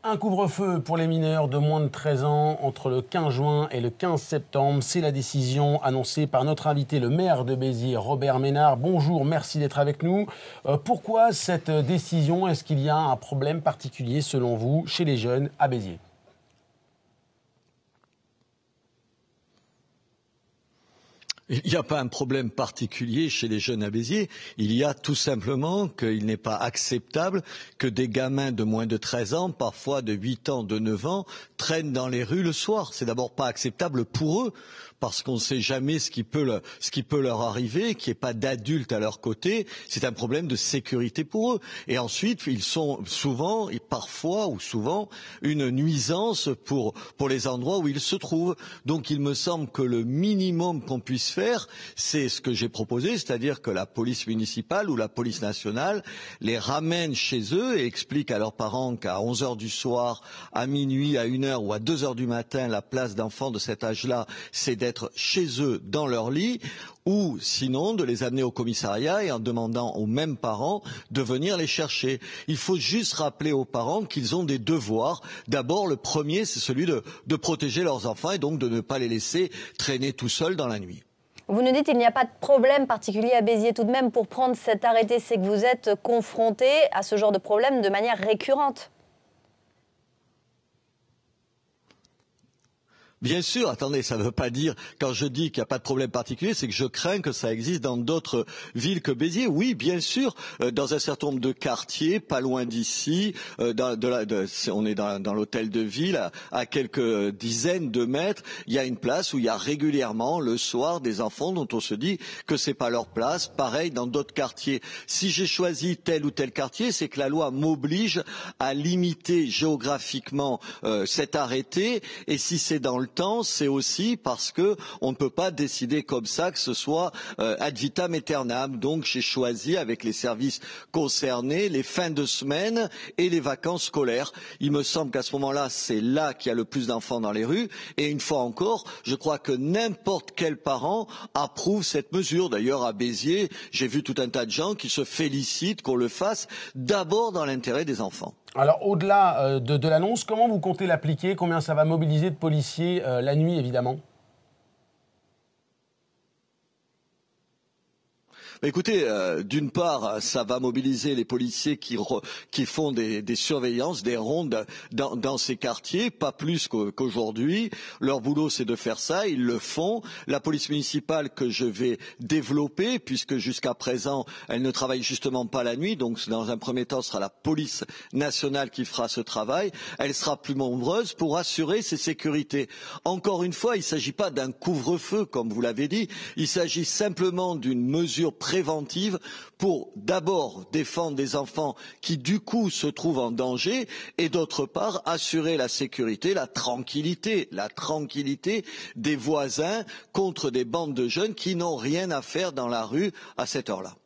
Un couvre-feu pour les mineurs de moins de 13 ans entre le 15 juin et le 15 septembre. C'est la décision annoncée par notre invité, le maire de Béziers, Robert Ménard. Bonjour, merci d'être avec nous. Pourquoi cette décision? Est-ce qu'il y a un problème particulier, selon vous, chez les jeunes à Béziers? Il n'y a pas un problème particulier chez les jeunes à Béziers. Il y a tout simplement qu'il n'est pas acceptable que des gamins de moins de 13 ans, parfois de 8 ans, de 9 ans, traînent dans les rues le soir. C'est d'abord pas acceptable pour eux, parce qu'on ne sait jamais ce qui peut leur arriver, qu'il n'y ait pas d'adultes à leur côté. C'est un problème de sécurité pour eux. Et ensuite, ils sont souvent, et parfois ou souvent, une nuisance pour les endroits où ils se trouvent. Donc il me semble que le minimum qu'on puisse faire, c'est ce que j'ai proposé, c'est-à-dire que la police municipale ou la police nationale les ramène chez eux et explique à leurs parents qu'à 11h du soir, à minuit, à 1h ou à 2h du matin, la place d'enfants de cet âge-là, c'est d'être chez eux dans leur lit, ou sinon de les amener au commissariat et en demandant aux mêmes parents de venir les chercher. Il faut juste rappeler aux parents qu'ils ont des devoirs. D'abord, le premier, c'est celui de protéger leurs enfants et donc de ne pas les laisser traîner tout seuls dans la nuit. Vous nous dites qu'il n'y a pas de problème particulier à Béziers tout de même pour prendre cet arrêté, c'est que vous êtes confronté à ce genre de problème de manière récurrente. Bien sûr, attendez, ça ne veut pas dire, quand je dis qu'il n'y a pas de problème particulier, c'est que je crains que ça existe dans d'autres villes que Béziers. Oui, bien sûr, dans un certain nombre de quartiers, pas loin d'ici, on est dans l'hôtel de ville, à quelques dizaines de mètres, il y a une place où il y a régulièrement, le soir, des enfants dont on se dit que c'est pas leur place. Pareil dans d'autres quartiers. Si j'ai choisi tel ou tel quartier, c'est que la loi m'oblige à limiter géographiquement cet arrêté, et si c'est dans le temps, c'est aussi parce que on ne peut pas décider comme ça que ce soit ad vitam aeternam. Donc j'ai choisi avec les services concernés les fins de semaine et les vacances scolaires. Il me semble qu'à ce moment-là, c'est là qu'il y a le plus d'enfants dans les rues. Et une fois encore, je crois que n'importe quel parent approuve cette mesure. D'ailleurs, à Béziers, j'ai vu tout un tas de gens qui se félicitent qu'on le fasse d'abord dans l'intérêt des enfants. Alors, au-delà de l'annonce, comment vous comptez l'appliquer? Combien ça va mobiliser de policiers la nuit, évidemment? Écoutez, d'une part, ça va mobiliser les policiers qui font des surveillances, des rondes dans ces quartiers, pas plus qu'aujourd'hui. Leur boulot, c'est de faire ça, ils le font. La police municipale que je vais développer, puisque jusqu'à présent, elle ne travaille justement pas la nuit, donc dans un premier temps, ce sera la police nationale qui fera ce travail. Elle sera plus nombreuse pour assurer ces sécurités. Encore une fois, il ne s'agit pas d'un couvre-feu, comme vous l'avez dit, il s'agit simplement d'une mesure préventive pour d'abord défendre des enfants qui du coup se trouvent en danger et d'autre part assurer la sécurité, la tranquillité des voisins contre des bandes de jeunes qui n'ont rien à faire dans la rue à cette heure-là.